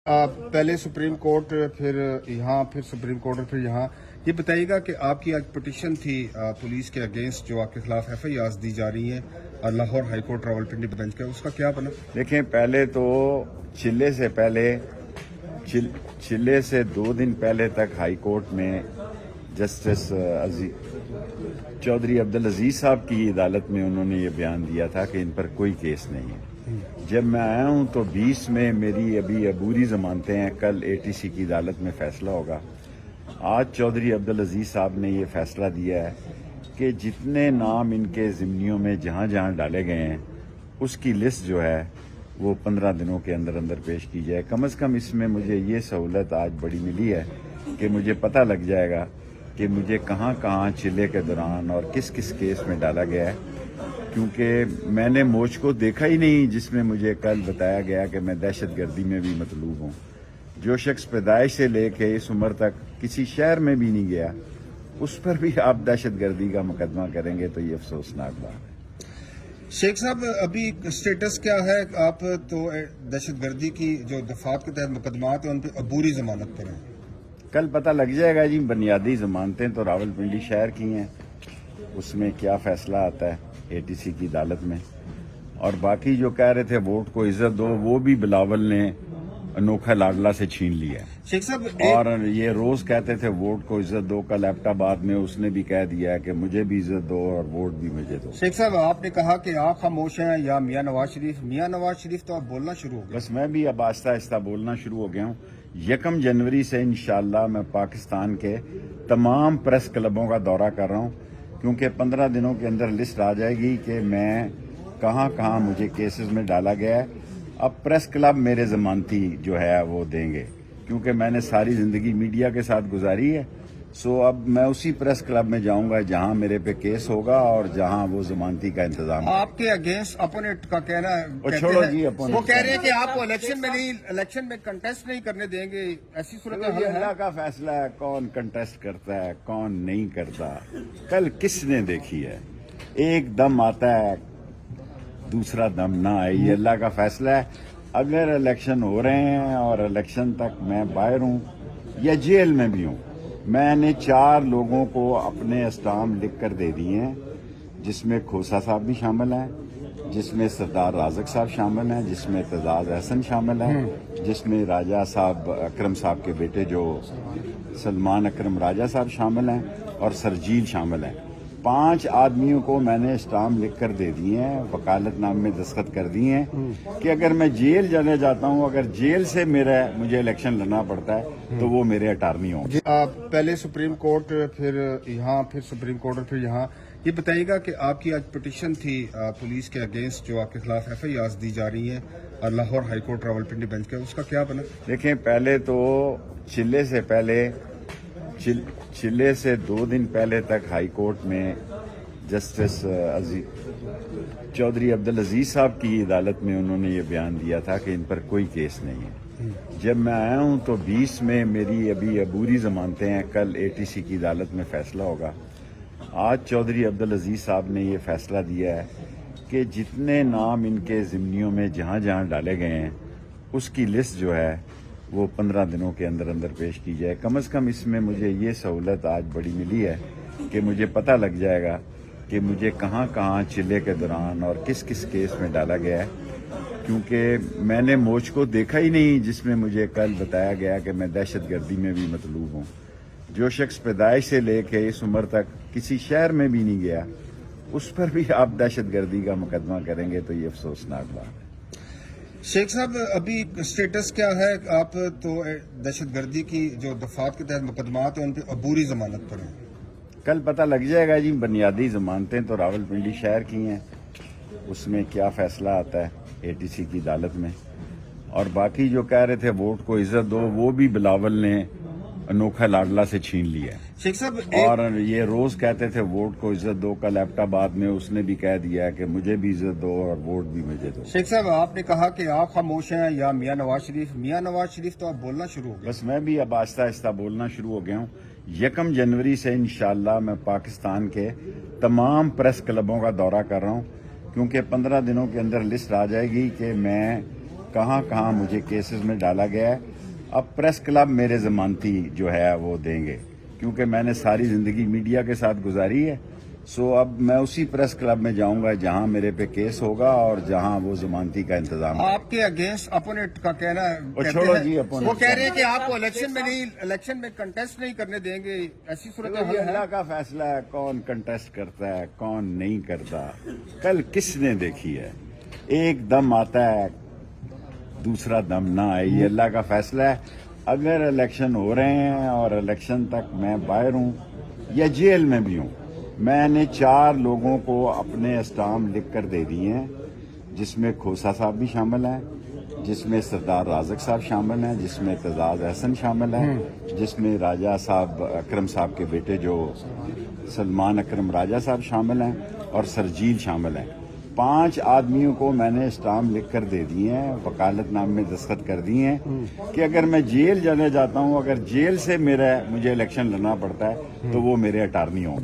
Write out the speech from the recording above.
पहले supreme court फिर यहाँ फिर सुप्रीम कोर्ट और फिर यहाँ ये बताइएगा कि आपकी आज पिटीशन थी पुलिस के अगेंस्ट जो आपके खिलाफ एफआईआर दी जा रही हैं और Lahore high court Rawalpindi bench का उसका क्या बना? देखें, पहले तो चिल्ले से 2 दिन पहले तक हाई कोर्ट में जस्टिस चौधरी अब्दुल अजीज साहब की अदालत में उन्होंने ये बयान दिया था कि इन पर कोई केस नहीं है। जब मैं आया हूं तो 20 में मेरी अभी अबूरी जमानतें हैं, कल एटीसी की अदालत में फैसला होगा। आज चौधरी अब्दुल अजीज साहब ने ये फैसला दिया है कि जितने नाम इनके ज़िम्नियों में जहां जहां डाले गए हैं उसकी लिस्ट जो है वो 15 दिनों के अंदर अंदर पेश की जाए। कम से कम इसमें मुझे ये सहूलत आज बड़ी मिली है कि मुझे पता लग जाएगा कि मुझे कहां कहां चिल्ले के दौरान और किस किस केस में डाला गया है, क्योंकि मैंने मोच को देखा ही नहीं जिसमें मुझे कल बताया गया कि मैं दहशतगर्दी में भी मतलूब हूं। जो शख्स पैदाइश से लेके इस उम्र तक किसी शहर में भी नहीं गया, उस पर भी आप दहशतगर्दी का मुकदमा करेंगे तो ये अफसोसनाक बात है। शेख साहब, अभी स्टेटस क्या है? आप तो दहशतगर्दी की जो दफात के तहत मुकदमात हैं उन पर अबूरी जमानत पर हैं। कल पता लग जाएगा जी। बुनियादी जमानतें तो रावलपिंडी शहर की हैं, उसमें क्या फैसला आता है एटीसी की अदालत में। और बाकी जो कह रहे थे वोट को इज्जत दो, वो भी बिलावल ने अनोखा लाडला से छीन लिया। शेख साहब, और ये रोज कहते थे वोट को इज्जत दो, कल एबटाबाद में उसने भी कह दिया कि मुझे भी इज्जत दो और वोट भी मुझे दो। शेख साहब, आपने कहा कि आप खामोश हैं या मियां नवाज शरीफ तो आप बोलना शुरू हो गए। बस मैं भी अब आहिस्ता आहिस्ता बोलना शुरू हो गया हूँ। 1 जनवरी से इंशाल्लाह मैं पाकिस्तान के तमाम प्रेस क्लबों का दौरा कर रहा हूँ, क्योंकि 15 दिनों के अंदर लिस्ट आ जाएगी कि मैं कहाँ कहाँ मुझे केसेस में डाला गया है। अब प्रेस क्लब मेरे जमानती जो है वो देंगे, क्योंकि मैंने सारी जिंदगी मीडिया के साथ गुजारी है। सो अब मैं उसी प्रेस क्लब में जाऊंगा जहां मेरे पे केस होगा और जहां वो जमानती का इंतजाम। आपके अगेंस्ट अपोनेंट का कहना है, छोड़ो जी, अपोनेंट वो कह रहे हैं कि आपको इलेक्शन में कंटेस्ट नहीं करने देंगे। ऐसी सूरत ये अल्लाह का फैसला है, कौन कंटेस्ट करता है कौन नहीं करता। कल किसने देखी है? एक दम आता है, दूसरा दम ना आए, ये अल्लाह का फैसला है। अगर इलेक्शन हो रहे हैं और इलेक्शन तक मैं बाहर हूं या जेल में भी हूं, मैंने 4 लोगों को अपने अस्टाम लिख कर दे दिए हैं, जिसमें खोसा साहब भी शामिल हैं, जिसमें सरदार राजक साहब शामिल हैं, जिसमें तजाज अहसन शामिल हैं, जिसमें राजा साहब अकरम साहब के बेटे जो सलमान अकरम राजा साहब शामिल हैं और सरजील शामिल हैं। 5 आदमियों को मैंने स्टाम्प लिख कर दे दिए हैं, वकालतनामे में दस्तखत कर दिए हैं कि अगर मैं जेल जाने जाता हूं, अगर जेल से मुझे इलेक्शन लड़ना पड़ता है तो वो मेरे अटार्नी होंगे। पहले सुप्रीम कोर्ट फिर यहाँ फिर सुप्रीम कोर्ट और फिर यहाँ ये बताइएगा कि आपकी आज पिटीशन थी पुलिस के अगेंस्ट जो आपके खिलाफ एफआईआर दी जा रही हैं और Lahore high court Rawalpindi bench का उसका क्या बना? देखें, पहले तो चिल्ले से 2 दिन पहले तक हाई कोर्ट में जस्टिस चौधरी अब्दुल अजीज साहब की अदालत में उन्होंने ये बयान दिया था कि इन पर कोई केस नहीं है। जब मैं आया हूं तो 20 में मेरी अभी अबूरी जमानतें हैं, कल एटीसी की अदालत में फैसला होगा। आज चौधरी अब्दुल अजीज साहब ने ये फैसला दिया है कि जितने नाम इनके ज़िम्नियों में जहां जहां डाले गए हैं उसकी लिस्ट जो है वो 15 दिनों के अंदर अंदर पेश की जाए। कम से कम इसमें मुझे ये सहूलत आज बड़ी मिली है कि मुझे पता लग जाएगा कि मुझे कहां कहां चिल्ले के दौरान और किस किस केस में डाला गया है, क्योंकि मैंने मोच को देखा ही नहीं जिसमें मुझे कल बताया गया कि मैं दहशतगर्दी में भी मतलूब हूं। जो शख्स पैदाइश से लेके इस उम्र तक किसी शहर में भी नहीं गया, उस पर भी आप दहशतगर्दी का मुकदमा करेंगे तो ये अफसोसनाक बात है। शेख साहब, अभी स्टेटस क्या है? आप तो दहशतगर्दी की जो दफात के तहत मुकदमात हैं उन पर अबूरी जमानत पर हैं। कल पता लग जाएगा जी। बुनियादी जमानतें तो रावलपिंडी शहर की हैं, उसमें क्या फैसला आता है एटीसी की अदालत में। और बाकी जो कह रहे थे वोट को इज्जत दो, वो भी बिलावल ने अनोखा लाडला से छीन लिया। शेख साहब, और ये रोज कहते थे वोट को इज्जत दो, कल एबटाबाद में उसने भी कह दिया कि मुझे भी इज्जत दो और वोट भी मुझे दो। शेख साहब, आपने कहा कि आप खामोश हैं या मियां नवाज शरीफ तो आप बोलना शुरू हो गए। बस मैं भी अब आहिस्ता आहिस्ता बोलना शुरू हो गया हूँ। 1 जनवरी से इंशाल्लाह मैं पाकिस्तान के तमाम प्रेस क्लबों का दौरा कर रहा हूँ, क्योंकि 15 दिनों के अंदर लिस्ट आ जाएगी कि मैं کہاں کہاں مجھے کیسز میں ڈالا گیا ہے. اب پریس کلب میرے ضمانتی جو ہے وہ دیں گے کیونکہ میں نے ساری زندگی میڈیا کے ساتھ گزاری ہے. سو اب میں اسی پریس کلب میں جاؤں گا جہاں میرے پہ کیس ہوگا اور جہاں وہ ضمانتی کا انتظام ہے. آپ کے اگینسٹ اپوننٹ کا کہنا ہے چھوڑو جی opponent. وہ کہہ رہے ہیں کہ آپ کو الیکشن میں کنٹیسٹ نہیں کرنے دیں گے. ایسی صورت یہ اللہ کا فیصلہ ہے کون کنٹیسٹ کرتا ہے کون نہیں کرتا. کل کس نے دیکھی ہے ایک دم آتا ہے دوسرا دم نہ آئے. یہ اللہ کا فیصلہ ہے. اگر الیکشن ہو رہے ہیں اور الیکشن تک میں باہر ہوں یا جیل میں بھی ہوں, میں نے 4 لوگوں کو اپنے اسٹامپ لکھ کر دے دیے ہیں جس میں کھوسا صاحب بھی شامل ہیں, جس میں سردار رازق صاحب شامل ہیں, جس میں اعتزاز احسن شامل ہیں, جس میں راجہ صاحب اکرم صاحب کے بیٹے جو سلمان اکرم راجہ صاحب شامل ہیں اور سرجیل شامل ہیں. 5 آدمیوں کو میں نے اسٹامپ لکھ کر دے دیے ہیں, وکالت نامے میں دستخط کر دیے ہیں کہ اگر میں جیل جانے جاتا ہوں, اگر جیل سے مجھے الیکشن لڑنا پڑتا ہے تو وہ میرے اٹارنی ہوں.